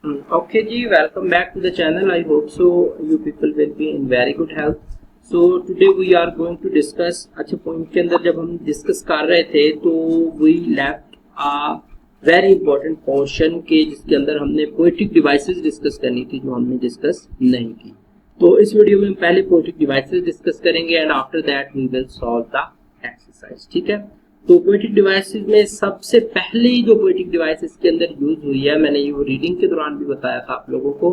Okay ji, welcome back to the channel. I hope so you people will be in very good health. So today we are going to discuss, अच्छा point के अंदर जब हम discuss कर रहे थे तो we left a very important portion के जिसके अंदर हमने पोएटिक डिवाइसेस डिस्कस करनी थी जो हमने डिस्कस नहीं की। तो इस वीडियो में हम पहले पोएटिक डिवाइसेस डिस्कस करेंगे and after that we will solve the exercise. ठीक है, तो पोएटिक डिवाइसेस में सबसे पहले जो पोएटिक डिवाइसेस के अंदर यूज हुई है, मैंने ये रीडिंग के दौरान भी बताया था आप लोगों को,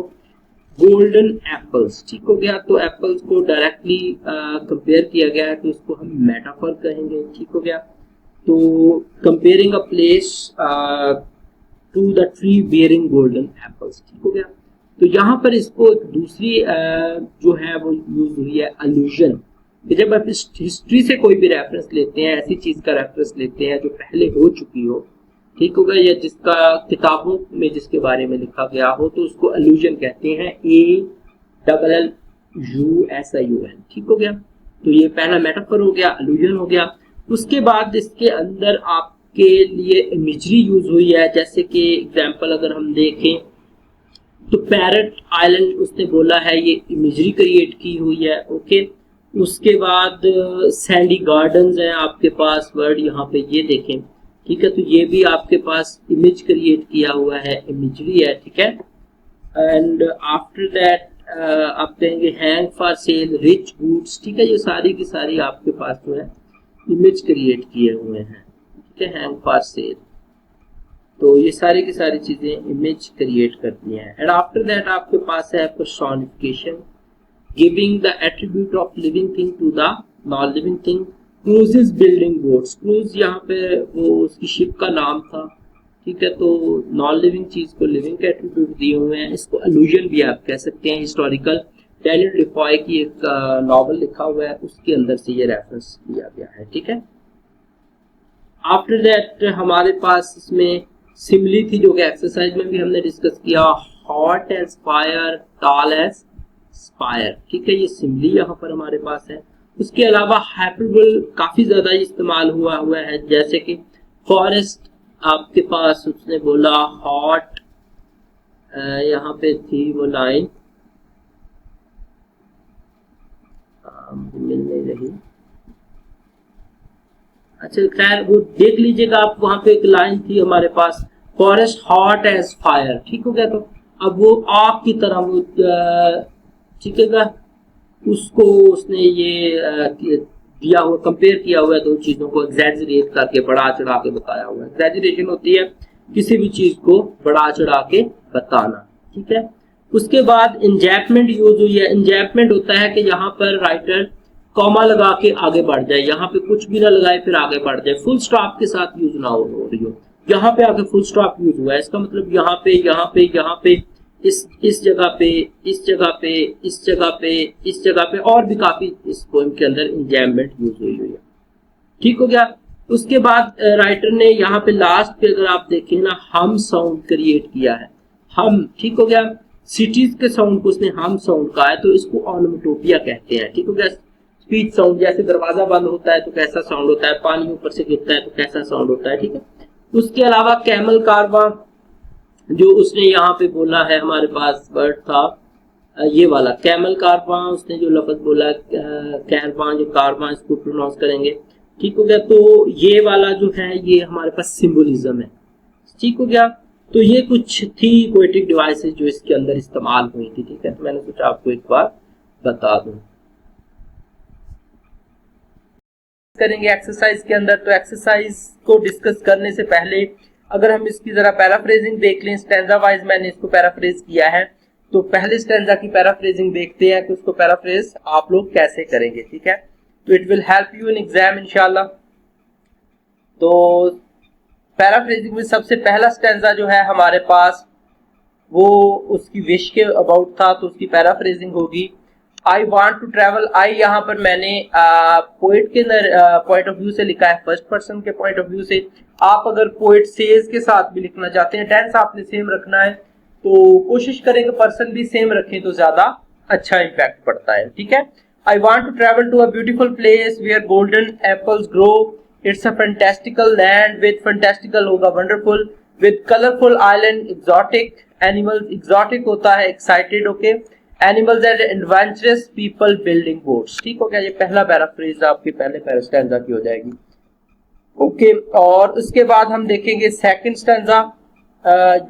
गोल्डन एप्पल्स। ठीक हो गया, तो एप्पल्स को डायरेक्टली कंपेयर किया गया है तो इसको हम मेटाफर कहेंगे। ठीक हो गया, तो comparing a place to the tree bearing golden apples. ठीक हो गया, तो यहाँ पर इसको एक दूसरी जो है वो यूज हुई है अलूजन। जब आप हिस्ट्री से कोई भी रेफरेंस लेते हैं, ऐसी चीज का रेफरेंस लेते हैं जो पहले हो चुकी हो, ठीक होगा, या जिसका किताबों में जिसके बारे में लिखा गया हो, तो उसको अलूजन कहते हैं, ALLUSION। ठीक हो गया, तो ये पहला मेटाफर हो गया, अलूजन हो गया। उसके बाद इसके अंदर आपके लिए इमेजरी यूज हुई है, जैसे कि एग्जाम्पल अगर हम देखें तो पैरट आइलैंड उसने बोला है, ये इमेजरी क्रिएट की हुई है। ओके, उसके बाद सैंडी गार्डन्स है आपके पास, वर्ड यहाँ पे ये देखें। ठीक है, तो ये भी आपके पास इमेज क्रिएट किया हुआ है, इमेजरी है। ठीक है, एंड आफ्टर दैट आप कहेंगे hang for sale, rich goods. ठीक है, ये सारी की सारी आपके पास जो है इमेज क्रिएट किए हुए हैं। ठीक है, हैंग फॉर सेल, तो ये सारी की सारी चीजें इमेज क्रिएट करती हैं। एंड आफ्टर दैट आपके पास है personification, giving the attribute of living thing to the non-living thing। Cruises building boats, cruise यहाँ पे वो उसकी शिप का नाम था। ठीक है, तो नॉन लिविंग चीज को लिविंग के एट्रीब्यूट दिए हुए हैं। इसको अलूजन भी आप कह सकते हैं। हिस्टोरिकल डैनियल डिफॉय की एक नॉवल लिखा हुआ है, उसके अंदर से ये रेफरेंस लिया गया है। ठीक है, आफ्टर दैट हमारे पास इसमें सिमिली थी जो कि एक्सरसाइज में भी हमने डिस्कस किया, hot as fire, tall as spire. ठीक है, ये सिमिली यहाँ पर हमारे पास है। उसके अलावा हाइपरबोल काफी ज्यादा इस्तेमाल हुआ है, जैसे कि फॉरेस्ट आपके पास उसने बोला हॉट, यहाँ पे थी वो लाइन मिल नहीं रही। अच्छा खैर वो देख लीजिएगा आप, वहां पे एक लाइन थी हमारे पास, फॉरेस्ट हॉट एज फायर। ठीक हो गया, तो अब वो आग की तरह वो ठीक है, उसको उसने ये दिया हुआ, कंपेयर किया हुआ है दो चीजों को, एग्जैजरेट करके बढ़ा चढ़ा के बताया हुआ है। एग्जैजरेशन होती है किसी भी चीज को बढ़ा चढ़ा के बताना। ठीक है, उसके बाद इंजैपमेंट यूज हुई है। इंजैपमेंट होता है कि यहाँ पर राइटर कॉमा लगा के आगे बढ़ जाए, यहाँ पे कुछ भी ना लगाए फिर आगे बढ़ जाए, फुल स्टॉप के साथ यूज ना हो रही हो। यहाँ पे आगे फुल स्टॉप यूज हुआ है, इसका मतलब यहाँ पे यहाँ पे यहाँ पे इस जगह पे, इस जगह पे, इस जगह पे, इस जगह पे, और भी काफी इस पोएम के अंदर इंजैममेंट यूज हुई है। ठीक हो गया, उसके बाद राइटर ने यहाँ पे लास्ट पे अगर आप देखें ना, हम साउंड क्रिएट किया है, हम। ठीक हो गया, सिटीज के साउंड को उसने हम साउंड कहा है, तो इसको ऑनोमेटोपिया कहते हैं। ठीक हो गया, स्पीच साउंड, जैसे दरवाजा बंद होता है तो कैसा साउंड होता है, पानी ऊपर से गिरता है तो कैसा साउंड होता है। ठीक है, उसके अलावा कैमल कारवां जो उसने यहाँ पे बोला है, हमारे पास वर्ड था ये वाला कैमल कारवां, उसने जो लफ्ज बोला कैरवां, जो कारवां इसको प्रोनाउंस करेंगे। ठीक हो गया, तो ये वाला जो है ये हमारे पास सिंबोलिज्म है। ठीक हो गया, तो ये कुछ थी पोएटिक डिवाइसेस जो इसके अंदर इस्तेमाल हुई थी। ठीक है, तो मैंने सोचा आपको एक बार बता दूं। करेंगे एक्सरसाइज के अंदर, तो एक्सरसाइज को डिस्कस करने से पहले अगर हम इसकी जरा पैराफ्रेजिंग देख लें, स्टैंजा वाइज मैंने इसको पैराफ्रेज किया है, तो पहले स्टैंजा की पैराफ्रेजिंग देखते हैं कि उसको पैराफ्रेज आप लोग कैसे करेंगे। ठीक है, तो it will help you in exam इंशाल्लाह। तो पैराफ्रेजिंग में सबसे पहला स्टैंजा जो है हमारे पास वो उसकी विश के अबाउट था, तो उसकी पैराफ्रेजिंग होगी आई वॉन्ट टू ट्रेवल। आई यहाँ पर मैंने पोइट के पॉइंट ऑफ व्यू से लिखा है, फर्स्ट पर्सन के पॉइंट ऑफ व्यू से। आप अगर पोइट सेज के साथ भी लिखना चाहते हैं, टेंस आपने सेम रखना है, तो कोशिश करें कि पर्सन भी सेम रखें तो ज्यादा अच्छा इम्पैक्ट पड़ता है। ठीक है, I want to travel to a beautiful place where golden apples grow, it's a fantastical land, with fantastical होगा wonderful, with colorful island, exotic animals, exotic होता है excited, okay, animals and adventurous people building boats। ठीक हो गया, ये पहला paraphrase आपके पहले पैरास्टेंजा की हो जाएगी। ओके और उसके बाद हम देखेंगे सेकंड स्टेंजा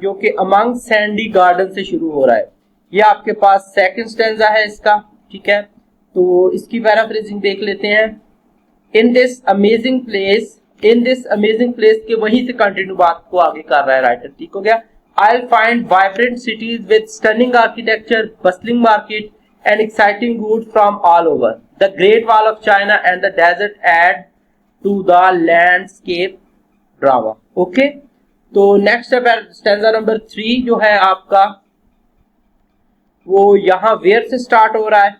जो कि अमंग सैंडी गार्डन से शुरू हो रहा है। ये आपके पास सेकंड स्टेंजा है इसका, ठीक है, तो इसकी पैराफ्रेजिंग देख लेते हैं। इन दिस अमेजिंग प्लेस के वहीं से कंटिन्यू बात को आगे कर रहा है राइटर। ठीक हो गया। I'll find vibrant cities with stunning architecture, bustling market and exciting goods from all over. The Great Wall of China and the desert add to the landscape drama. Okay? तो नेक्स्ट स्टेंजा नंबर 3 जो है आपका वो यहां where से start हो रहा है।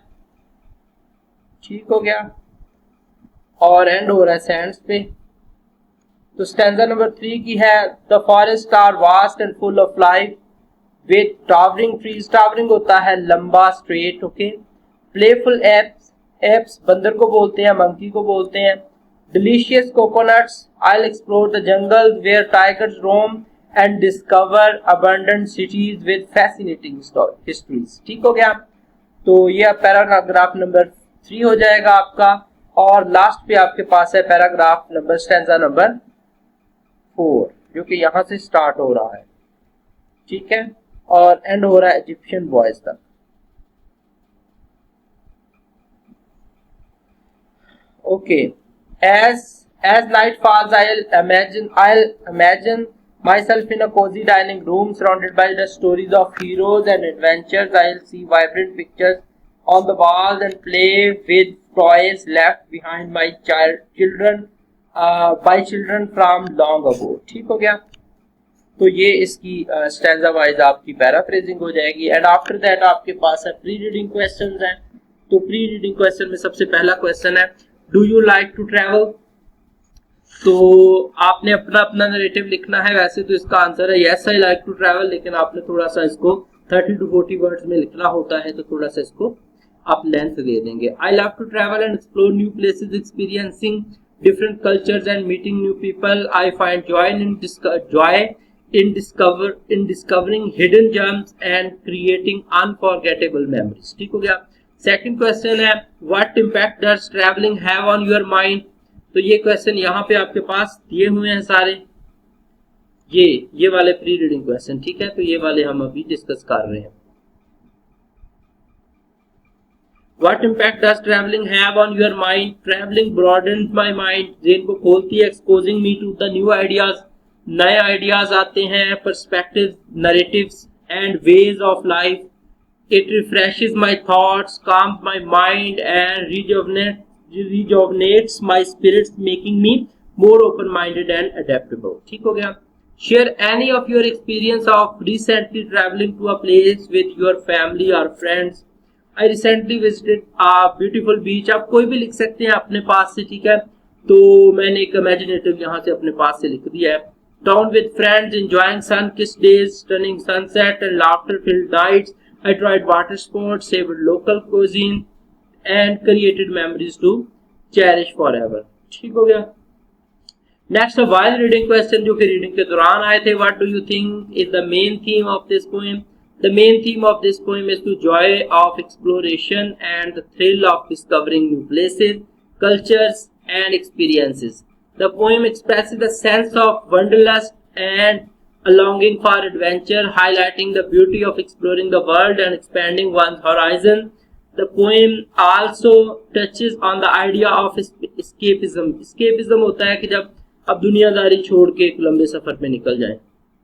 ठीक हो गया और एंड हो रहा है सैंड्स पे। तो स्टैंजा नंबर 3 की है the forest are vast and full of life with towering trees. Towering होता है लंबा स्ट्रेट, ओके। प्लेफुल एप्स बंदर को बोलते हैं, मंकी को बोलते हैं। Delicious coconuts, I will explore the jungle where tigers roam and discover abundant cities with fascinating histories. ठीक हो गया, तो ये पैराग्राफ नंबर 3 हो जाएगा आपका। और लास्ट पे आपके पास है पैराग्राफ नंबर स्टैंजा नंबर 4 जो कि यहां से स्टार्ट हो रहा है, ठीक है, और एंड हो रहा है इजिप्शियन बॉयज तक। Okay, as night falls, I'll imagine myself in a cozy dining room surrounded by the stories of heroes and adventures. I'll see vibrant pictures on the walls and play with toys left behind by children from long ago. ठीक हो गया, तो ये इसकी stanza wise आपकी paraphrasing हो जाएगी। And after that आपके पास है प्री रीडिंग क्वेश्चंस हैं। तो प्री रीडिंग क्वेश्चन में सबसे पहला क्वेश्चन है do you like to travel. तो आपने अपना अपना नरेटिव लिखना है। वैसे तो इसका आंसर है yes I like to travel, लेकिन आपने थोड़ा सा इसको 30 to 40 वर्ड्स में लिखना होता है, तो थोड़ा सा इसको आप लेंथ दे देंगे। I love to travel and explore new places, experiencing different cultures and meeting new people. I find joy in discovering hidden gems and creating unforgettable memories. ठीक हो गया। सेकंड क्वेश्चन है what impact does traveling have on your mind। तो ये question यहाँ पे आपके पास दिए हुए हैं सारे, ये वाले प्री रीडिंग क्वेश्चन, ठीक है, तो ये वाले हम अभी डिस्कस कर रहे हैं। What impact does traveling have on your mind? Traveling broadens my mind. ज़हन को खोलती है, exposing me to the new ideas. नए ideas आते हैं, perspectives, narratives and ways of life. It refreshes my thoughts, calms my mind and rejuvenates my spirits, making me more open-minded and adaptable. ठीक हो गया। Share any of your experience of recently traveling to a place with your family or friends. I recently visited a beautiful beach। आप कोई भी लिख सकते हैं अपने पास से, ठीक है, तो मैंने एक इमेजिनेटिव यहाँ से अपने पास से लिख दिया है। Town with friends, enjoying sun-kissed days, stunning sunset and laughter-filled nights. I tried water sports, savored local cuisine and created memories to cherish forever। ठीक हो गया। Next, a while reading question जो कि रीडिंग के दौरान आए थे। What do you think is the main theme of this poem? The main theme of this poem is the joy of exploration and the thrill of discovering new places, cultures, and experiences. The poem expresses a sense of wanderlust and a longing for adventure, highlighting the beauty of exploring the world and expanding one's horizon. The poem also touches on the idea of escapism. Escapism होता है कि जब आप दुनियादारी छोड़ के एक लंबे सफर पे निकल जाएं।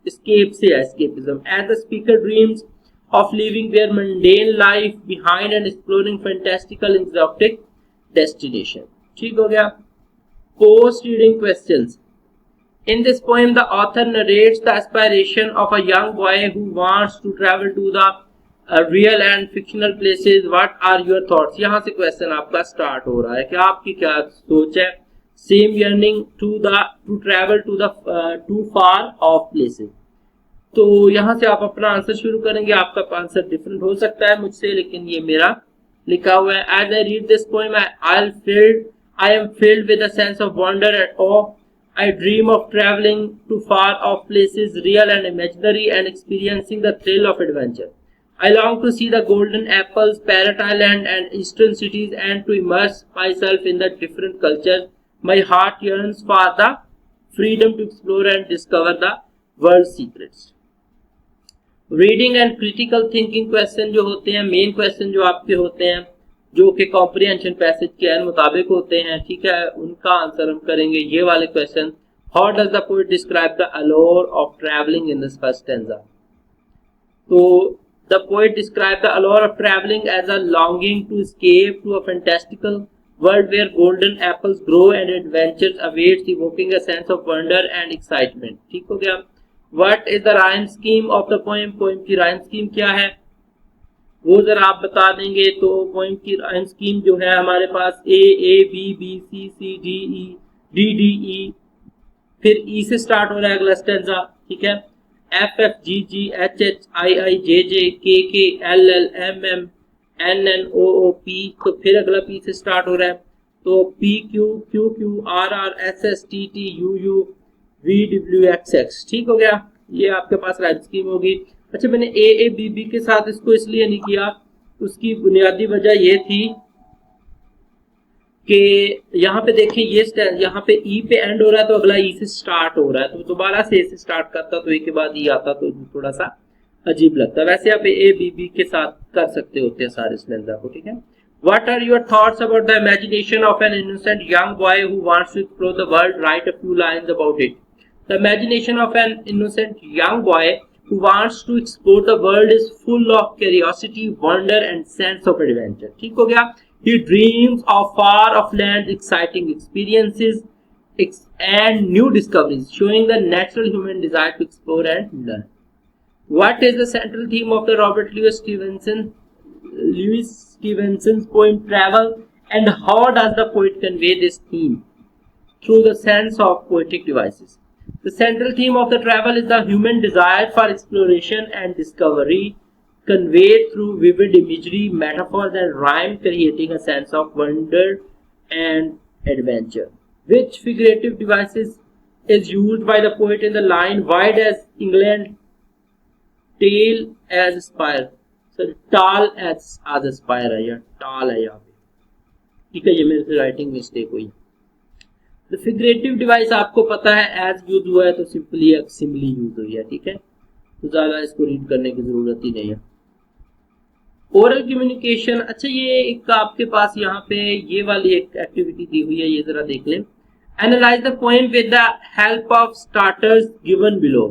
Escape से escapism. As the speaker dreams of leaving their mundane life behind and exploring fantastical exotic destination. ठीक हो गया। Post reading questions. In this poem, the author narrates the aspiration of a young boy who wants to travel to the real and fictional places. What are your thoughts? यहाँ से question आपका start हो रहा है कि आपकी क्या सोच है। Same yearning to travel to the too far off places. तो यहाँ से आप अपना आंसर शुरू करेंगे। आपका आंसर डिफरेंट हो सकता है मुझसे, लेकिन ये मेरा लिखा हुआ है। As I read this poem, I am filled with a sense of wonder and awe. I dream of traveling to far off places, real and imaginary, and experiencing the thrill of adventure. I long to see the golden apples, Parrot Island, and eastern cities, and to immerse myself in the different cultures. My heart yearns for the freedom to explore and discover the world's secrets. Reading and critical thinking question जो होते हैं, main question जो आपके होते हैं, जो कि comprehension passage के मुताबिक होते हैं, ठीक है, उनका आंसर हम करेंगे ये वाले question. How does the poet describe the allure of travelling in this first stanza? तो the poet describe the allure of travelling as a longing to escape to a fantastical world where golden apples grow and adventures awaits, evoking a sense of wonder and excitement. ठीक हो गया. What is the rhyme scheme of the poem? Poem की rhyme scheme क्या है वो जरा आप बता देंगे. तो पोएम की राइम स्कीम जो है हमारे पास A B B C C D E D D E, फिर ई से स्टार्ट हो रहा है अगला स्टेंजा. ठीक है. F F G G H H I I J J K L L M M N N O O P, तो फिर अगला पी से स्टार्ट हो रहा है. तो P Q Q Q R R S S T T U you V W x x. ठीक हो गया. ये आपके पास राइम स्कीम होगी. अच्छा, मैंने ए बी बी के साथ इसको इसलिए नहीं किया, उसकी बुनियादी वजह ये थी कि यहाँ पे देखिए ये यहाँ पे ई पे एंड हो रहा है तो अगला ई से स्टार्ट हो रहा है, तो दोबारा से ए से स्टार्ट करता तो ए के बाद ई आता तो थोड़ा सा अजीब लगता. वैसे आप ए बी बी के साथ कर सकते होते हैं सारे स्टेंजा को. ठीक है. What are your thoughts about the imagination of an innocent young boy who wants to explore the world? Write a few lines about it. The imagination of an innocent young boy who wants to explore the world is full of curiosity, wonder and sense of adventure. ठीक हो गया. He dreams of far off lands, exciting experiences and new discoveries, showing the natural human desire to explore and learn. What is the central theme of the Robert Louis Stevenson's poem Travel, and how does the poet convey this theme? Through the sense of poetic devices. The central theme of the travel is the human desire for exploration and discovery, conveyed through vivid imagery, metaphors and rhyme, creating a sense of wonder and adventure. Which figurative devices is used by the poet in the line wide as England, tall as aspire? Sorry, tall as aspire है या tall है यहाँ पे. ठीक है, ये मेरे से राइटिंग मिस्टेक हुई. The figurative device आपको पता है as यूज हुआ है तो सिंपली एक सिमिली यूज हुई है. ठीक है, तो ज्यादा इसको रीड करने की जरूरत ही नहीं है. Oral communication. अच्छा, ये एक आपके पास यहाँ पे ये वाली एक एक्टिविटी दी हुई है, ये जरा देख लें. Analyse the poem with the help of starters given below.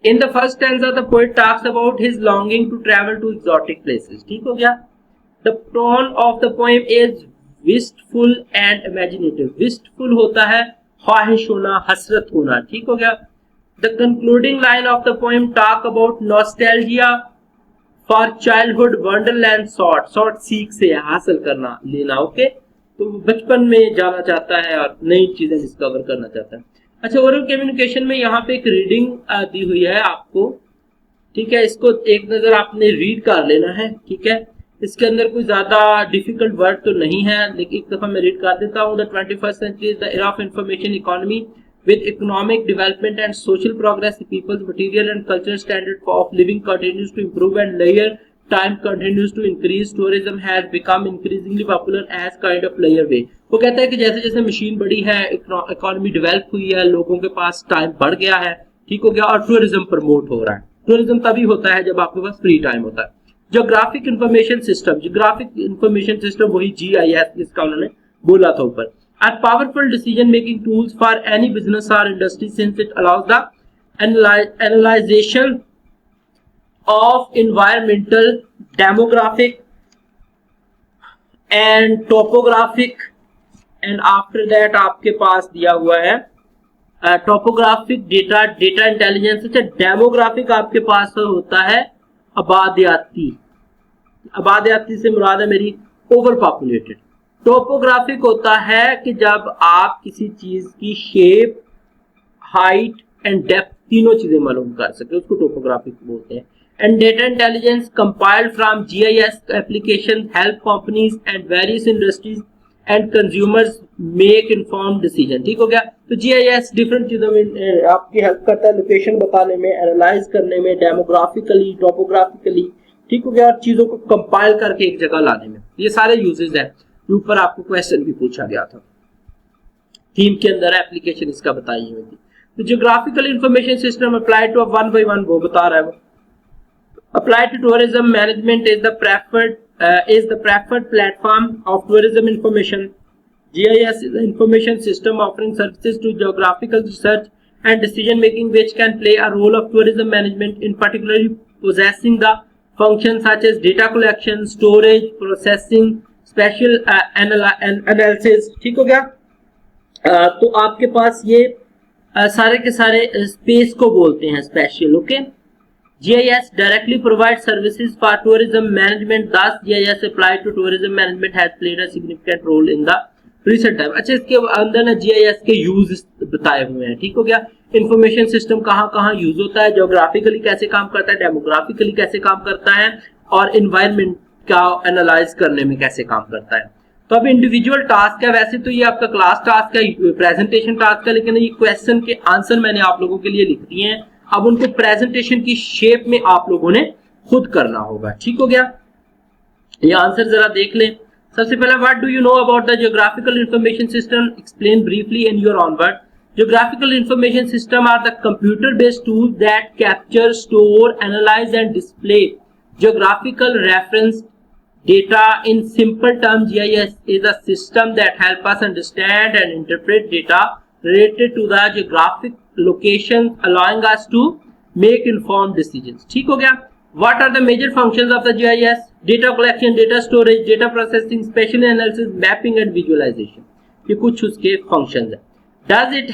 In the first stanza, the poet talks about his longing to travel to exotic places. ठीक हो गया. The tone of the poem is wistful and imaginative. Wistful होता है ख्वाहिश होना, हसरत होना. ठीक हो गया. The concluding line of the poem talk about nostalgia for childhood, wonderland sought सीख से हासिल करना, लेना. ओके, तो बचपन में जाना चाहता है और नई चीजें डिस्कवर करना चाहता है. अच्छा, ओरल कम्युनिकेशन में यहाँ पे एक रीडिंग दी हुई है आपको. ठीक है, इसको एक नजर आपने रीड कर लेना है. ठीक है, इसके अंदर कोई ज्यादा डिफिकल्ट वर्ड तो नहीं है, लेकिन एक दफा मैं रीड कर देता हूँ. The 21st century is the era of information economy with economic development and social progress. The people's material and cultural standard of living continues to improve and layer time continues to increase. Tourism has become increasingly popular as kind of layer way. वो कहता है कि जैसे जैसे machine बढ़ी है, economy develop हुई है, लोगों के पास टाइम बढ़ गया है. ठीक हो गया. और टूरिज्म प्रमोट हो रहा है. टूरिज्म तभी होता है जब आपके पास फ्री टाइम होता है. Geographic information system. Geographic information system वही GIS जिसका उन्होंने बोला था ऊपर. Are powerful decision making tools for any business और industry since it allows the analysation of environmental, demographic and topographic. And after that आपके पास दिया हुआ है टोपोग्राफिक डेटा, डेटा इंटेलिजेंस. अच्छा, डेमोग्राफिक आपके पास होता है आबादियाती. आबादियाती से मुराद है मेरी ओवर पॉपुलेटेड. टोपोग्राफिक होता है कि जब आप किसी चीज की शेप, हाइट एंड डेप्थ तीनों चीजें मालूम कर सके, उसको टोपोग्राफिक बोलते हैं. And data intelligence compiled from GIS applications help companies and various industries and consumers make informed decision. ठीक हो गया। तो जीआईएस डिफरेंट चीजों में आपकी हेल्प करता है, लोकेशन बताने में, एनालाइज करने में, डेमोग्राफिकली, टोपोग्राफिकली, ठीक हो गया, और चीजों को कंपाइल करके एक जगह लाने में। ये सारे यूजेस हैं। ऊपर आपको क्वेश्चन भी पूछा गया था, थीम के अंदर एप्लीकेशन इसका बताई हुई थी। तो geographical information system applied to one by one वो बता रहा है वो। Applied to tourism management is the preferred platform of tourism information. GIS is an information system offering services to geographical research and decision making, which can play a role of tourism management, in particularly possessing the functions such as data collection, storage, processing, spatial analysis। ठीक हो गया। तो आपके पास ये सारे के सारे space को बोलते हैं special. Okay, GIS directly provides services for tourism management. Thus, GIS applied to tourism management has played a significant role in the recent time. अच्छा, इसके अंदर ना GIS के यूज बताए हुए हैं। ठीक हो गया। इंफॉर्मेशन सिस्टम कहाँ कहाँ यूज होता है, ज्योग्राफिकली कैसे काम करता है, डेमोग्राफिकली कैसे काम करता है, और इन्वायरमेंट का एनालाइज करने में कैसे काम करता है। तो अब इंडिविजुअल टास्क है, वैसे तो ये आपका क्लास टास्क है, प्रेजेंटेशन टास्क है, लेकिन ये क्वेश्चन के आंसर मैंने आप लोगों के लिए लिख दिए हैं। अब उनको प्रेजेंटेशन की शेप में आप लोगों ने खुद करना होगा। ठीक हो गया। ये आंसर जरा देख लें। सबसे पहला, what do you know about the geographical information system, explain briefly in your own word. Geographical information system are the computer based tools that capture, store, analyse and display geographical reference data. In simple terms, GIS is a system that helps us understand and interpret data related to the geographic locations, allowing us to make informed decisions. ठीक हो गया। What are the major functions of the GIS? Data collection, data storage, data processing, spatial analysis, mapping and visualization. ये कुछ उसके functions हैं। Does it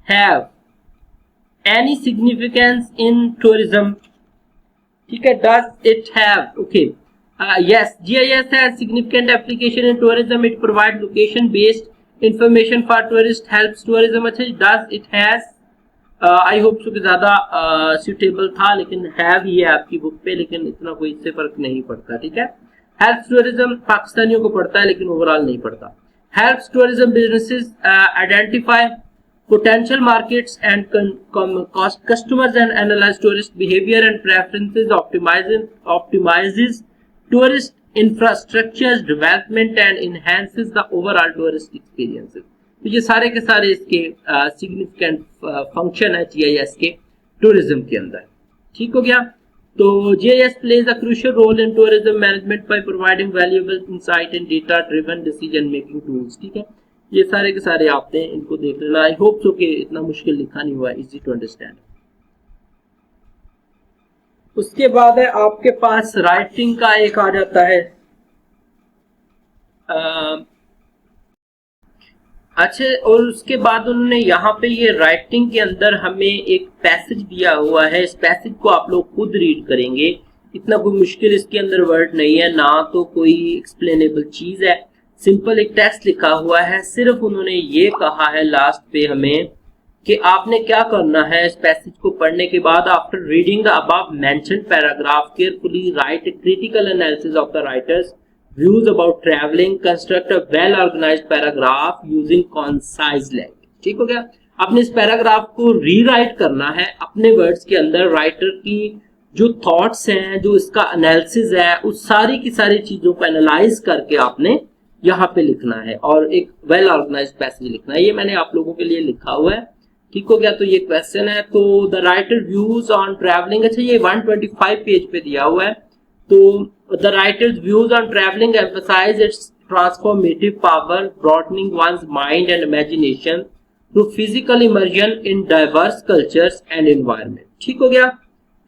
have any significance in tourism? ठीक है, does it have? Okay, yes, GIS has significant application in tourism. It provides location based information for tourists, helps tourism। अच्छा, does it has, I hope so कि ज्यादा suitable था, लेकिन have ही है आपकी book पे, लेकिन इतना कोई इससे फर्क नहीं पड़ता। ठीक है, helps tourism पाकिस्तानियों को पड़ता है, लेकिन ओवरऑल नहीं पड़ता। helps tourism businesses identify potential markets and customers and analyze tourist behavior and preferences, optimizes tourist infrastructure development and enhances the overall tourist experiences। तो ये सारे के सारे इसके significant function है GIS के tourism के अंदर। ठीक हो गया। तो GIS plays a crucial role in tourism management by providing valuable insight and data driven decision making tools। ठीक है, ये सारे के सारे आपने इनको देख लेना। आई होप सो कि इतना मुश्किल लिखा नहीं हुआ है, इजी टू अंडरस्टैंड। उसके बाद है आपके पास राइटिंग का एक आ जाता है। अच्छा, और उसके बाद उन्होंने यहाँ पे ये राइटिंग के अंदर हमें एक पैसेज दिया हुआ है। इस पैसेज को आप लोग खुद रीड करेंगे। इतना कोई मुश्किल इसके अंदर वर्ड नहीं है, ना तो कोई एक्सप्लेनेबल चीज है, सिंपल एक टेक्स्ट लिखा हुआ है। सिर्फ उन्होंने ये कहा है लास्ट पे हमें कि आपने क्या करना है इस पैसेज को पढ़ने के बाद, after reading the above mentioned paragraph carefully write a critical analysis of the writer's views about travelling, construct a well organised paragraph using concise language. ठीक हो गया। आपने इस पैराग्राफ को रीराइट करना है अपने वर्ड्स के अंदर। राइटर की जो थॉट्स हैं, जो इसका एनालिसिस है, उस सारी की सारी चीजों को एनालाइज करके आपने यहाँ पे लिखना है और एक वेल ऑर्गेनाइज्ड पैसेज लिखना है। ये मैंने आप लोगों के लिए लिखा हुआ है। ठीक हो गया। तो ये क्वेश्चन है। तो the writer views on travelling, अच्छा ये 125 पेज पे दिया हुआ है। तो the writer's views on travelling emphasise its transformative power, broadening one's mind and imagination through physical immersion in diverse cultures and environment. ठीक हो गया।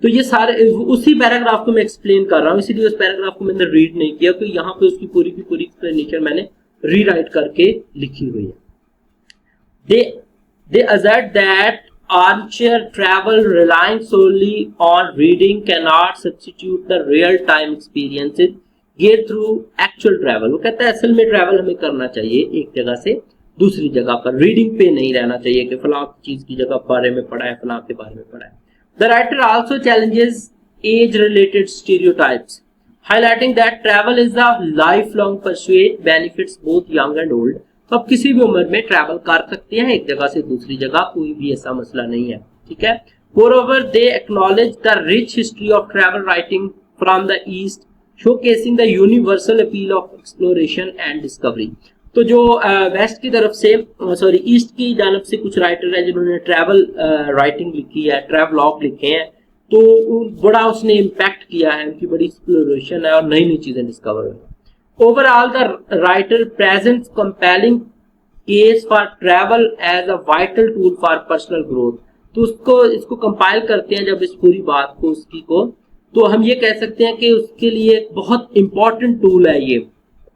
तो ये सारे उसी पैराग्राफ को मैं एक्सप्लेन कर रहा हूँ, इसीलिए उस पैराग्राफ को मैंने रीड नहीं किया, तो यहाँ पे उसकी पूरी की पूरी एक्सप्लेनेशन मैंने रीराइट करके लिखी हुई है। They assert that armchair travel relying solely on reading cannot substitute the real-time experiences gained through actual travel। वो कहता है असल में ट्रैवल हमें करना चाहिए एक जगह से दूसरी जगह पर, रीडिंग पे नहीं रहना चाहिए कि फलां चीज की जगह बारे में पढ़ा है, फलां के बारे में पढ़ा है। The writer also challenges age-related stereotypes. Highlighting that travel is a life long pursuit, benefits both young and old. तो आप किसी भी उम्र में ट्रैवल कर सकते हैं एक जगह से दूसरी जगह, कोई भी ऐसा मसला नहीं है, ठीक है। Moreover, they acknowledge the rich history of travel writing from the East, showcasing the universal appeal of exploration and discovery. तो जो वेस्ट की तरफ से ईस्ट की जानब से कुछ राइटर हैं जिन्होंने ट्रैवल राइटिंग लिखी है, ट्रैवलॉग लिखे हैं, तो बड़ा उसने इम्पैक्ट किया है, उनकी बड़ी एक्सप्लोरेशन है और नई नई चीजें डिस्कवर हुई। Overall the writer presents compelling case for travel as a vital tool for personal growth. तो इसको कंपाइल करते हैं जब इस पूरी बात को उसकी को, तो हम ये कह सकते हैं कि उसके लिए बहुत इंपॉर्टेंट टूल है ये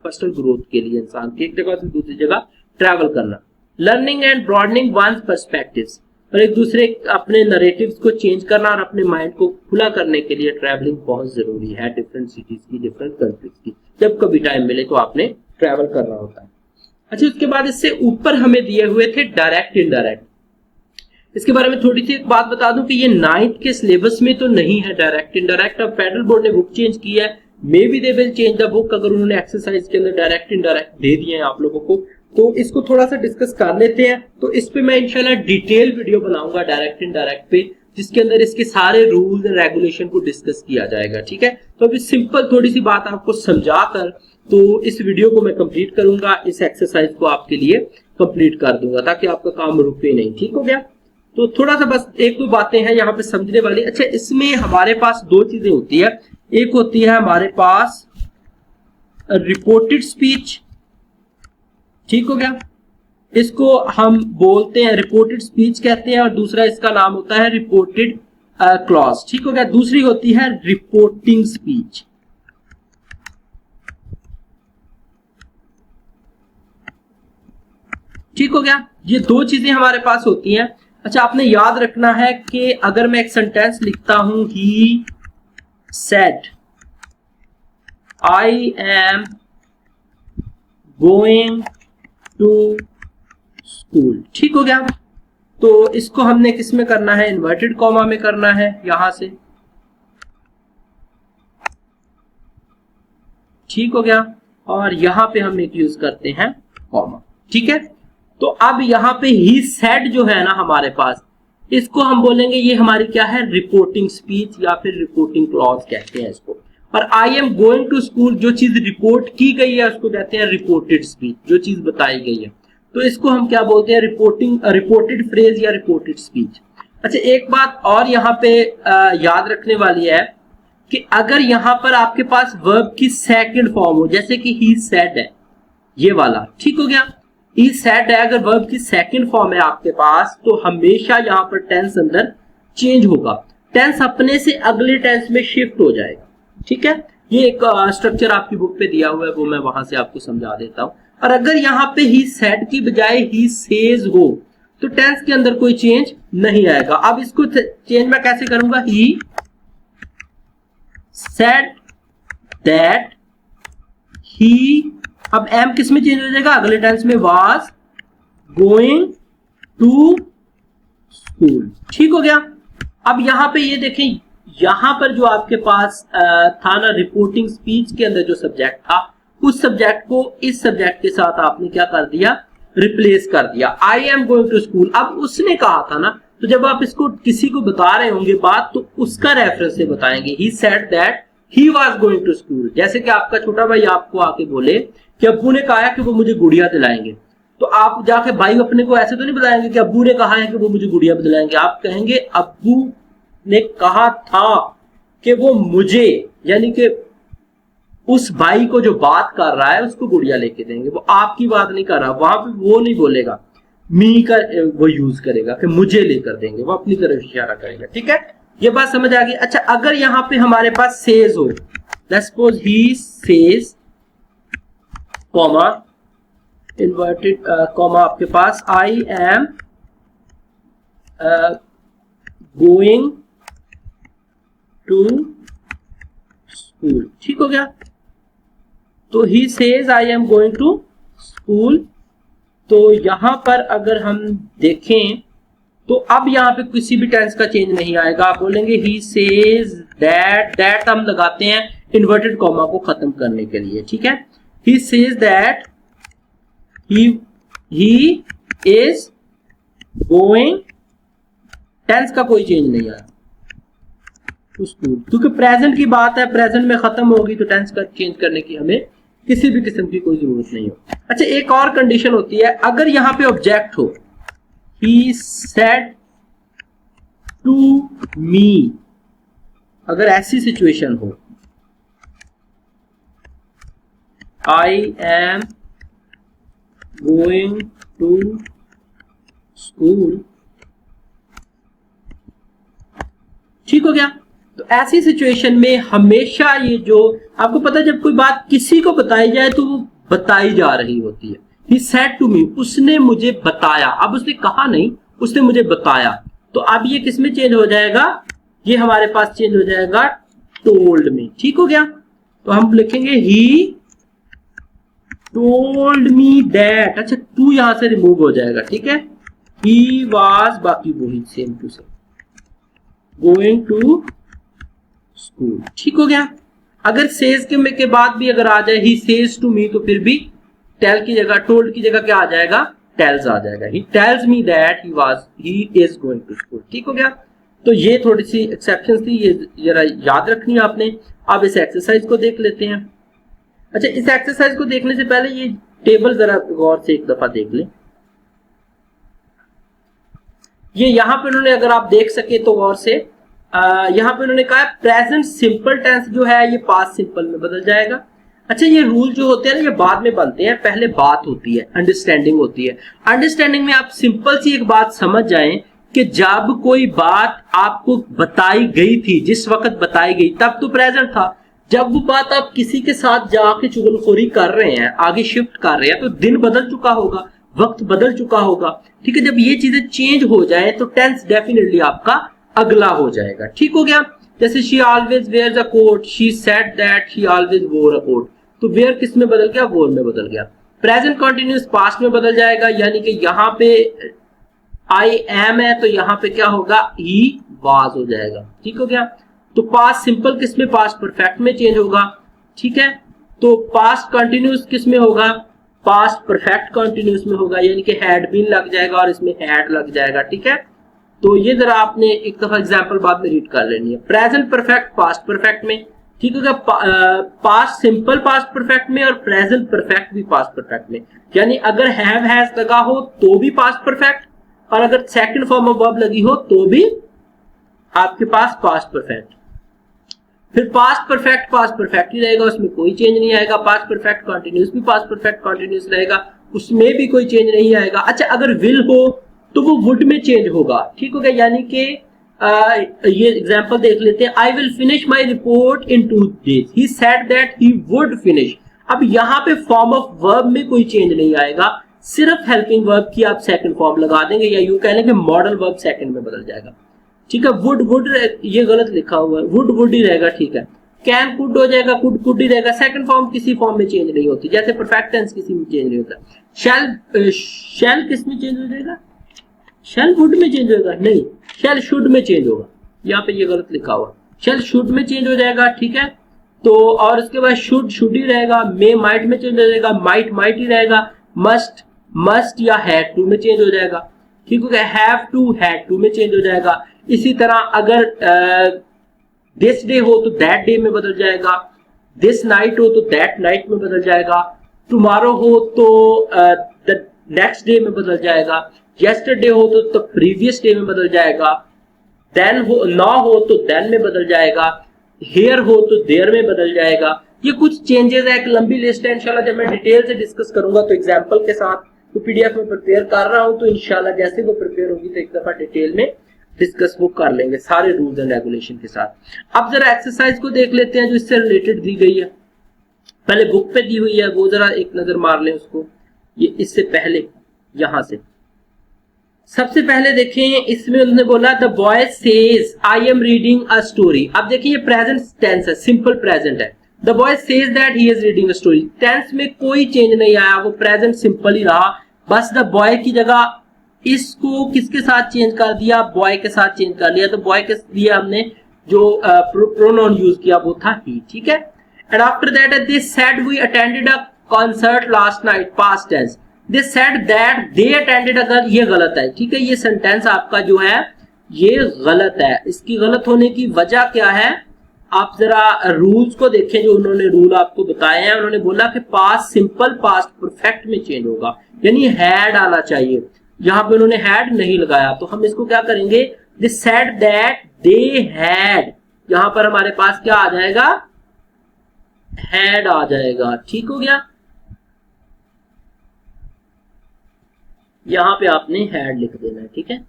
पर्सनल ग्रोथ के लिए, इंसान की एक जगह से दूसरी जगह ट्रैवल करना। Learning and broadening one's perspectives, और एक दूसरे अपने नरेटिव्स को चेंज करना और अपने माइंड को खुला करने के लिए ट्रैवलिंग बहुत जरूरी है, डिफरेंट सिटीज की, डिफरेंट कंट्रीज की। जब कभी टाइम मिले तो आपने ट्रैवल करना होता है। अच्छा, उसके बाद इससे ऊपर हमें दिए हुए थे डायरेक्ट इनडायरेक्ट। इसके बारे में थोड़ी सी एक बात बता दूं कि ये 9th के सिलेबस में तो नहीं है डायरेक्ट इनडायरेक्ट। अब फेडरल बोर्ड ने बुक चेंज की है, may be they will change the book, अगर उन्होंने एक्सरसाइज के अंदर डायरेक्ट इनडायरेक्ट दे दिए हैं आप लोगों को। तो इसको थोड़ा सा डिस्कस कर लेते हैं। तो इस पे मैं इंशाल्लाह डिटेल वीडियो बनाऊंगा डायरेक्ट इनडायरेक्ट पे, जिसके अंदर इसके सारे रूल्स एंड रेगुलेशन को डिस्कस किया जाएगा, ठीक है। तो अभी सिंपल थोड़ी सी बात आपको समझा कर तो इस वीडियो को मैं कंप्लीट करूंगा, इस एक्सरसाइज को आपके लिए कंप्लीट कर दूंगा ताकि आपका काम रुके नहीं, ठीक हो गया। तो थोड़ा सा बस एक दो बातें हैं यहाँ पे समझने वाली। अच्छा, इसमें हमारे पास दो चीजें होती है, एक होती है हमारे पास रिपोर्टेड स्पीच, ठीक हो गया, इसको हम बोलते हैं रिपोर्टेड स्पीच कहते हैं, और दूसरा इसका नाम होता है रिपोर्टेड क्लॉज, ठीक हो गया। दूसरी होती है रिपोर्टिंग स्पीच, ठीक हो गया। ये दो चीजें हमारे पास होती हैं। अच्छा, आपने याद रखना है कि अगर मैं एक सेंटेंस लिखता हूं, he said I am going to school, ठीक हो गया। तो इसको हमने किस में करना है, इन्वर्टेड कॉमा में करना है यहां से, ठीक हो गया। और यहां पे हम एक यूज करते हैं कॉमा, ठीक है। तो अब यहाँ पे ही सेड जो है ना हमारे पास, इसको हम बोलेंगे ये हमारी क्या है, रिपोर्टिंग स्पीच या फिर रिपोर्टिंग क्लॉज कहते हैं इसको। और I am going to school, जो चीज रिपोर्ट की गई है उसको कहते हैं रिपोर्टेड स्पीच, जो चीज बताई गई है। तो इसको हम क्या बोलते हैं, रिपोर्टेड फ्रेज या रिपोर्टेड स्पीच। अच्छा, एक बात और यहाँ पे याद रखने वाली है कि अगर यहाँ पर आपके पास वर्ब की सेकंड फॉर्म हो, जैसे कि ही सेड है ये वाला, ठीक हो गया, ही सेड है, अगर वर्ब की सेकंड फॉर्म है आपके पास, तो हमेशा यहाँ पर टेंस अंदर चेंज होगा, टेंस अपने से अगले टेंस में शिफ्ट हो जाएगा, ठीक है। ये एक स्ट्रक्चर आपकी बुक पे दिया हुआ है, वो मैं वहां से आपको समझा देता हूं। और अगर यहाँ पे ही सेड की बजाय ही सेज हो तो टेंस के अंदर कोई चेंज नहीं आएगा। अब इसको चेंज मैं कैसे करूंगा, ही सेड दैट ही, अब एम किस में चेंज हो जाएगा, अगले टेंस में, वाज गोइंग टू स्कूल, ठीक हो गया। अब यहां पे ये देखें, यहां पर जो आपके पास था ना रिपोर्टिंग स्पीच के अंदर जो सब्जेक्ट था, उस सब्जेक्ट को इस सब्जेक्ट के साथ आपने क्या कर दिया, रिप्लेस कर दिया, I am going to school. अब उसने कहा था ना, तो जब आप इसको किसी को बता रहे होंगे बात, तो उसका रेफरेंस से बताएंगे, he said that he was going to school. जैसे कि आपका छोटा भाई आपको आके बोले कि अब्बू ने कहा है कि वो मुझे गुड़िया दिलाएंगे, तो आप जाके भाई अपने को ऐसे तो नहीं बताएंगे कि अब्बू ने कहा है कि वो मुझे गुड़िया दिलाएंगे, आप कहेंगे अब्बू ने कहा था कि वो मुझे, यानी कि उस भाई को जो बात कर रहा है उसको गुड़िया लेके देंगे, वो आपकी बात नहीं कर रहा, वहां पे वो नहीं बोलेगा, मी का वो यूज करेगा कि मुझे लेकर देंगे, वो अपनी तरफ इशारा करेगा, ठीक है। ये बात समझ आ गई। अच्छा, अगर यहाँ पे हमारे पास सेज हो, let's suppose he says comma inverted comma आपके पास, I am going to school, ठीक हो गया। तो he says I am going to school. तो यहां पर अगर हम देखें तो अब यहां पे किसी भी टेंस का चेंज नहीं आएगा, आप बोलेंगे ही सेज दैट, दैट हम लगाते हैं इन्वर्टेड कॉमा को खत्म करने के लिए, ठीक है। He says that he is going, tense का कोई चेंज नहीं आया टू स्कूल, क्योंकि प्रेजेंट की बात है, प्रेजेंट में खत्म होगी तो टेंस का चेंज करने की हमें किसी भी किस्म की कोई जरूरत नहीं हो। अच्छा, एक और कंडीशन होती है, अगर यहां पे ऑब्जेक्ट हो, ही सेड टू मी, अगर ऐसी सिचुएशन हो, I am going to school, ठीक हो गया। तो ऐसी सिचुएशन में हमेशा ये जो आपको पता है, जब कोई बात किसी को बताई जाए तो वो बताई जा रही होती है। He said to me, उसने मुझे बताया, अब उसने कहा नहीं, उसने मुझे बताया, तो अब ये किस में चेंज हो जाएगा, ये हमारे पास चेंज हो जाएगा टोल्ड में, ठीक हो गया। तो हम लिखेंगे ही टोल्ड मी दैट, अच्छा टू यहां से रिमूव हो जाएगा, ठीक है। ही वाज, बाकी वही same to same, going to school, ठीक हो गया। अगर सेज के बाद भी अगर आ जाए ही सेज टू मी, तो फिर भी टेल की जगह, टोल्ड की जगह क्या आ जाएगा, टेल्स आ जाएगा। He tells me that he is going to school, ठीक हो गया। तो ये थोड़ी सी एक्सेप्शंस थी, ये जरा याद रखनी है आपने। अब इस एक्सरसाइज को देख लेते हैं। अच्छा, इस एक्सरसाइज को देखने से पहले ये टेबल जरा गौर से एक दफा देख लें। ये यहां पे उन्होंने, अगर आप देख सके तो गौर से, यहां पे उन्होंने कहा प्रेजेंट सिंपल टेंस जो है ये पास्ट सिंपल में बदल जाएगा। अच्छा, ये रूल जो होते हैं ना, ये बाद में बनते हैं, पहले बात होती है, अंडरस्टैंडिंग होती है। अंडरस्टैंडिंग में आप सिंपल सी एक बात समझ जाएं कि जब कोई बात आपको बताई गई थी, जिस वक्त बताई गई तब तो प्रेजेंट था, जब वो बात आप किसी के साथ जाके चुगलखोरी कर रहे हैं, आगे शिफ्ट कर रहे हैं, तो दिन बदल चुका होगा, वक्त बदल चुका होगा, ठीक है। जब ये चीजें चेंज हो जाए तो टेंस डेफिनेटली आपका अगला हो जाएगा, ठीक हो गया। जैसे she always wears a coat, she said that he always wore a coat, तो वेयर किस में बदल गया, वोर में बदल गया। प्रेजेंट कंटिन्यूअस पास्ट में बदल जाएगा, यानी कि यहां पे आई एम है तो यहां पे क्या होगा, ही वाज हो जाएगा, ठीक हो गया। तो पास्ट सिंपल किस में, पास्ट परफेक्ट में चेंज होगा, ठीक है। तो पास्ट कंटिन्यूअस किस में होगा, पास्ट परफेक्ट कंटिन्यूअस में होगा, यानी कि हैड बीन लग जाएगा और इसमें हैड लग जाएगा, ठीक है। तो ये जरा आपने एक दफा एग्जांपल बाद में रीड कर लेनी है। प्रेजेंट परफेक्ट पास्ट परफेक्ट में, ठीक है, पास्ट सिंपल पास्ट परफेक्ट में और प्रेजेंट परफेक्ट भी पास्ट परफेक्ट में, यानी अगर हैव हैज लगा हो तो भी पास्ट परफेक्ट, और अगर सेकंड फॉर्म ऑफ वर्ब लगी हो तो भी आपके पास पास्ट परफेक्ट। फिर पास्ट परफेक्ट ही रहेगा, उसमें कोई चेंज नहीं आएगा। पास्ट परफेक्ट कंटिन्यूअस भी पास्ट परफेक्ट कंटिन्यूअस रहेगा, उसमें भी कोई चेंज नहीं आएगा। अच्छा, अगर विल हो तो वो वुड में चेंज होगा, ठीक हो गया। यानी कि ये एग्जांपल देख लेते हैं, I will finish my report in 2 days, he said that he would finish. अब यहाँ पे फॉर्म ऑफ वर्ब में कोई चेंज नहीं आएगा, सिर्फ हेल्पिंग वर्ब की आप सेकंड फॉर्म लगा देंगे, या यूं कह लेंगे मॉडल वर्ब सेकंड में बदल जाएगा, ठीक है। वुड ये गलत लिखा हुआ है, वुड ही रहेगा, ठीक है। कैन कुड हो जाएगा, कुड ही रहेगा। सेकंड फॉर्म किसी फॉर्म में चेंज नहीं होती, जैसे परफेक्ट टेंस किसी में चेंज नहीं होता। शैल किस में चेंज हो जाएगा, शैल वुड में चेंज होगा, नहीं, शैल शुड में चेंज होगा, यहाँ पे ये गलत लिखा हुआ, शैल शुड में चेंज हो जाएगा, ठीक है। तो और उसके बाद शुड ही रहेगा, मे माइट में चेंज हो जाएगा, माइट ही रहेगा, मस्ट या हैड टू में चेंज हो जाएगा, ठीक हो गया। हैव टू हैड टू में चेंज हो जाएगा। इसी तरह अगर दिस डे हो तो दैट डे में बदल जाएगा, दिस नाइट हो तो दैट नाइट में बदल जाएगा, टुमारो हो तो द नेक्स्ट डे में बदल जाएगा, yesterday हो तो प्रीवियस डे में बदल जाएगा, then हो now हो तो then में बदल जाएगा, here हो तो there में बदल जाएगा। ये कुछ चेंजेस है, एक लंबी लिस्ट है, इंशाल्लाह जब मैं डिटेल से डिस्कस करूंगा तो एग्जांपल के साथ, तो पीडीएफ में प्रिपेयर कर रहा हूं, तो इंशाल्लाह जैसे वो प्रिपेयर होगी तो एक दफा डिटेल में डिस्कस वो कर लेंगे सारे रूल्स एंड रेगुलेशन के साथ। अब जरा एक्सरसाइज को देख लेते हैं जो इससे रिलेटेड दी गई है, पहले बुक पे दी हुई है, वो जरा एक नजर मार लें उसको। ये इससे पहले यहां से सबसे पहले देखें, इसमें उन्होंने बोला the boy says I am reading a story. अब देखिए ये प्रेजेंट टेंस है, सिंपल प्रेजेंट है। The boy says that he is reading a story, tense में कोई चेंज नहीं आया, वो प्रेजेंट सिंपल ही रहा, बस द बॉय की जगह इसको किसके साथ चेंज कर दिया, बॉय के साथ चेंज कर लिया। तो बॉय के लिए हमने जो प्रोनाउन यूज किया वो था ही, ठीक है। And after that they said we attended a concert last night, past tense. They said that they attended, अगर ये गलत है, ठीक है, ये सेंटेंस आपका जो है ये गलत है। इसकी गलत होने की वजह क्या है, आप जरा रूल्स को देखें जो उन्होंने रूल आपको बताए हैं। उन्होंने बोला कि पास्ट सिंपल पास्ट परफेक्ट में चेंज होगा, यानी हैड आना चाहिए। यहां पे उन्होंने हैड नहीं लगाया, तो हम इसको क्या करेंगे, दे सेड दैट दे हैड, यहां पर हमारे पास क्या आ जाएगा, हैड आ जाएगा। ठीक हो गया, यहां पे आपने हैड लिख देना है। ठीक है,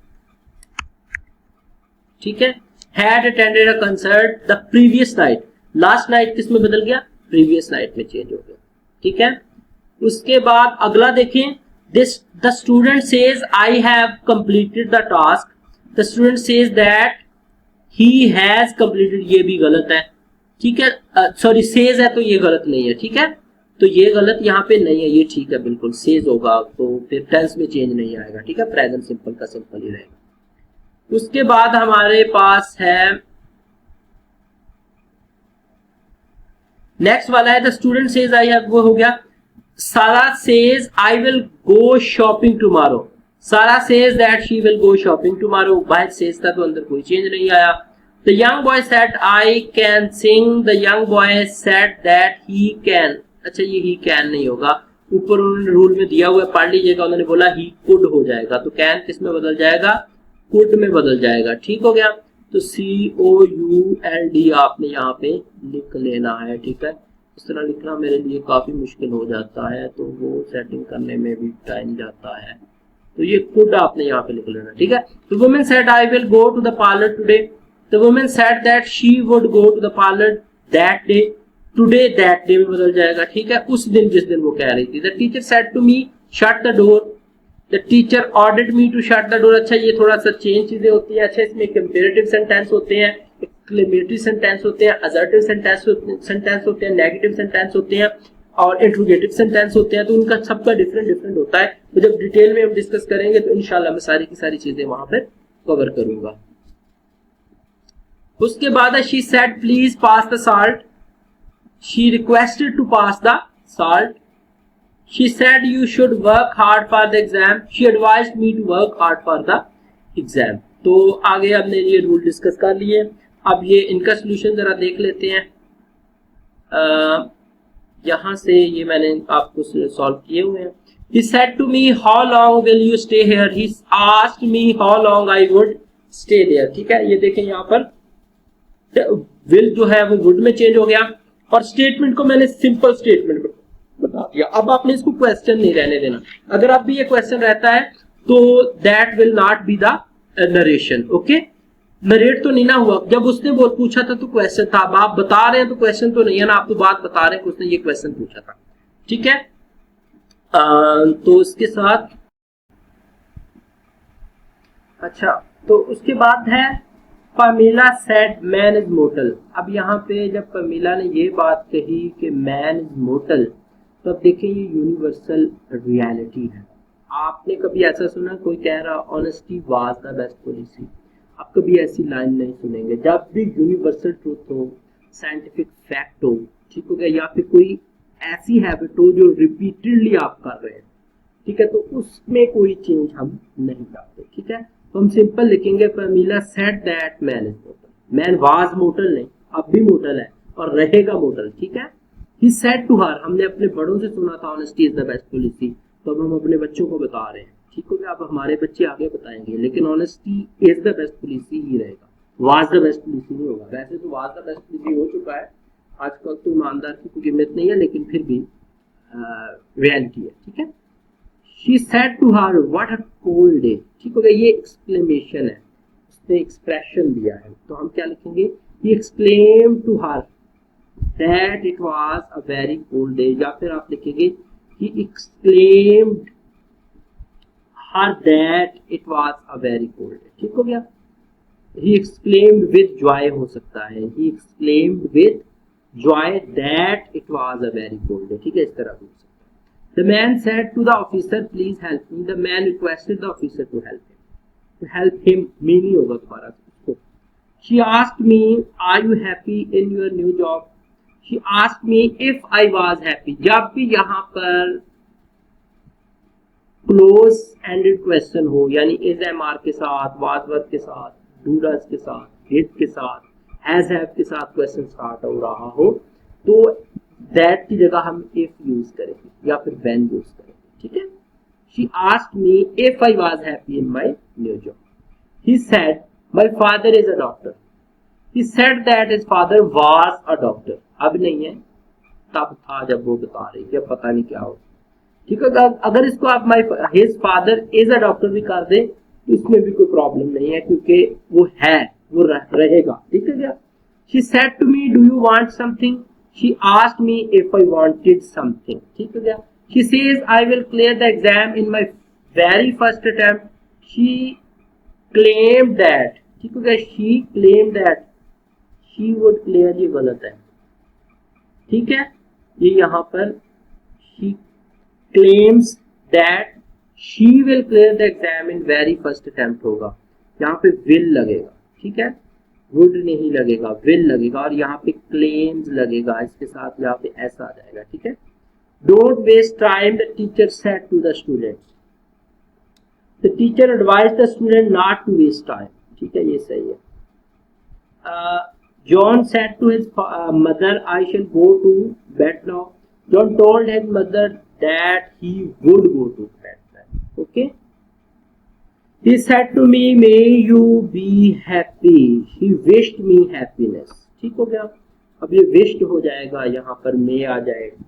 ठीक है, had attended a concert the previous night, last night किस में बदल गया, प्रीवियस नाइट में चेंज हो गया। ठीक है, उसके बाद अगला देखें, this the student says I have completed the task, the student says that he has completed, ये भी गलत है। ठीक है, सॉरी सेज है तो ये गलत नहीं है। ठीक है, तो ये गलत यहाँ पे नहीं है, ये ठीक है, बिल्कुल सेज होगा तो फिर टेंस में चेंज नहीं आएगा। ठीक है, प्रेजेंट सिंपल का सिंपल ही रहेगा। उसके बाद हमारे पास है नेक्स्ट वाला है the student says I have, वो हो गया। Sarah says I will go shopping tomorrow, Sarah says that she will go shopping tomorrow, बाहर सेज था तो अंदर कोई चेंज नहीं आया। The young boy said I can sing, the young boy said that he can, अच्छा ये he can नहीं होगा, ऊपर उन्होंने रूल में दिया हुआ है, पढ़ लीजिएगा, उन्होंने बोला ही कुड हो जाएगा, तो कैन किस में बदल जाएगा, कुड में बदल जाएगा। ठीक हो गया, तो COULD आपने यहाँ पे लिख लेना है। ठीक है, इस तरह लिखना मेरे लिए काफी मुश्किल हो जाता है, तो वो सेटिंग करने में भी टाइम जाता है, तो ये कुड आपने यहाँ पे लिख लेना। ठीक है, the woman said I will go to the parlour today, the woman said that she would go to the parlour that day, today that day में बदल जाएगा। ठीक है, उस दिन जिस दिन वो कह रही थी। The teacher said to me shut the door, the teacher ordered me to shut the door, अच्छा ये थोड़ा सा चेंज चीजें होती हैं। अच्छा, इसमें कंपैरेटिव सेंटेंस होते हैं, एक्सक्लेमेटरी सेंटेंस होते हैं, असर्टिव सेंटेंस होते हैं, नेगेटिव सेंटेंस होते हैं और इंट्रोगेटिव सेंटेंस होते हैं, तो उनका सबका डिफरेंट होता है। तो जब डिटेल में हम डिस्कस करेंगे तो इंशाल्लाह मैं सारी की सारी चीजें वहां पर कवर करूंगा। उसके बाद है she said please pass the salt, she requested to pass the salt, she said you should work hard for the exam, she advised me to work hard for the exam। तो आगे हमने ये rule discuss कर लिए, अब ये इनका solution जरा देख लेते हैं। यहां से ये मैंने आपको सॉल्व किए हुए हैं। He said to me how long will you stay here, he asked me how long I would stay there। ठीक है, ये देखें यहाँ पर will जो है वो would में चेंज हो गया और स्टेटमेंट को मैंने सिंपल स्टेटमेंट बता दिया। अब आपने इसको क्वेश्चन नहीं रहने देना, अगर आप भी ये क्वेश्चन रहता है तो that will not be the narration. Okay, narrate तो नहीं ना हुआ, जब उसने बोल पूछा था तो क्वेश्चन था, अब आप बता रहे हैं तो क्वेश्चन तो नहीं है ना, आप तो बात बता रहे हैं कि उसने ये क्वेश्चन पूछा था। ठीक है, तो इसके साथ अच्छा, तो उसके बाद है पमीला सेड मैन इज मोर्टल। अब यहाँ पे जब पमीला ने ये बात कही कि मैन इज मोर्टल, तो अब देखिए ये यूनिवर्सल रियलिटी है। आपने कभी ऐसा सुना कोई कह रहा honesty was the best policy, आप कभी ऐसी लाइन नहीं सुनेंगे। जब भी यूनिवर्सल ट्रूथ हो, साइंटिफिक फैक्ट हो, ठीक हो गया, या फिर कोई ऐसी हैबिट हो जो रिपीटेडली आप कर रहे हैं, ठीक है, तो उसमें कोई चेंज हम नहीं करते। ठीक है, तो हम सिंपल लिखेंगे Pamela said that man is mortal, man was mortal नहीं, अब भी मोर्टल है और रहेगा मोर्टल। ठीक है, ही सेड टू हर, हमने अपने बड़ों से सुना था honesty is the best policy, तो अब हम अपने बच्चों को बता रहे हैं। ठीक हो गया, अब हमारे बच्चे आगे बताएंगे, लेकिन honesty is the best policy ही रहेगा, वाज द बेस्ट पॉलिसी नहीं होगा। वैसे तो वाज द बेस्ट पॉलिसी हो चुका है, आजकल तो ईमानदार की कोई कीमत नहीं है, लेकिन फिर भी रियलिटी है। ठीक है, she said to her what a cold day. ठीक हो गया, ये एक्सक्लेमेशन है, उसने एक्सप्रेशन दिया है, तो हम क्या लिखेंगे, he exclaim to her that it was a very cold day, या फिर आप लिखेंगे he exclaimed her that it was a very cold day। ठीक हो गया, he exclaimed with joy हो सकता है, he exclaimed with joy that it was a very cold day। ठीक है, इस तरह हो सकता है। The man said to the officer please help me, the man requested the officer to help him, to help him me नहीं होगा दोबारा उसको। She asked me are you happy in your new job, she asked me if I was happy. जब भी यहाँ पर close ended question हो, यानी इज एम आर के साथ, वाज वर्ब के साथ, डू डज के साथ, डिड के साथ, हैज हैव के साथ क्वेश्चन स्टार्ट हो रहा हो, तो दैट की जगह हम इफ यूज करेंगे या फिर व्हेन यूज करेंगे। ठीक है। She asked me if I was happy in my new job. He said my father is a doctor. He said that his father was a doctor. अब नहीं है, तब था जब वो बता रही थी, अब पता नहीं क्या हो। ठीक है। अगर इसको आप my his father is a doctor भी कर दे तो इसमें भी कोई प्रॉब्लम नहीं है, क्योंकि वो है, वो रहेगा। ठीक है क्या। She said to me do you want something. She asked me if I wanted something. ठीक है क्या। She says I will clear the exam in my very first attempt. She claimed that. ठीक है क्या। She claimed that she would clear, ये गलत है। ठीक है। ये यहाँ पर she claims that she will clear the exam in very first attempt होगा, यहाँ पे will लगेगा। ठीक है। would नहीं लगेगा, will लगेगा, और यहाँ पे claims लगेगा, इसके साथ यहाँ पे ऐसा आ जाएगा। ठीक है। don't waste time, the teacher said to the students। the teacher advised the student not to waste time। ठीक है, ये सही है। John said to his mother I shall go to bed now। John told his mother that he would go to bed। Okay। He said to me may you be happy। He wished me happiness। ठीक हो गया। अब ये wished हो जाएगा, यहाँ पर may आ जाएगा।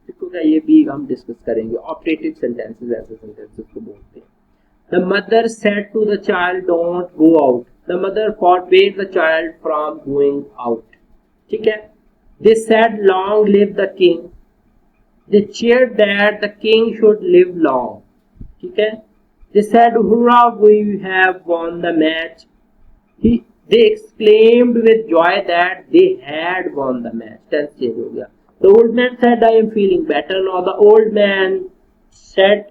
ठीक हो गया। ये भी हम डिस्कस करेंगे। ऑप्टेटिव सेंटेंसेस ऐसे सेंटेंसेस को बोलते हैं। The mother said to the child don't go out। The mother forbade the child from going out। ठीक है। They said long live the king। They cheered that the king should live long। ठीक है। They said hurrah we have won the match। They exclaimed with joy that they had won the match। Tense change हो गया। The old man said I am feeling better now। The old man said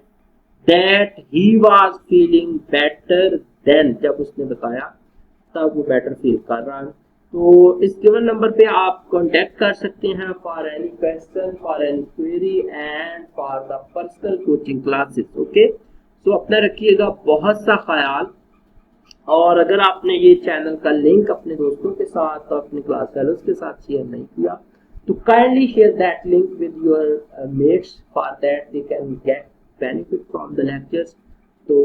that he was feeling better then। जब उसने बताया तब वो better feel कर रहा है। तो इस गिवन नंबर पे आप कांटेक्ट कर सकते हैं for any question, for any query and for the personal coaching classes. Okay. तो अपना रखिएगा बहुत सा ख्याल, और अगर आपने ये चैनल का लिंक अपने दोस्तों के साथ, अपने क्लास फेलोज के साथ शेयर नहीं किया तो kindly share that link with your mates for that they can get benefit from the lectures. तो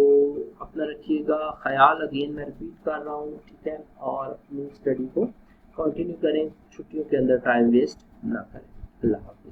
अपना रखिएगा ख्याल, अगेन मैं रिपीट कर रहा हूँ। ठीक है। और अपनी स्टडी को कंटिन्यू करें, छुट्टियों के अंदर टाइम वेस्ट ना करें। अल्लाह हाफ़िज़।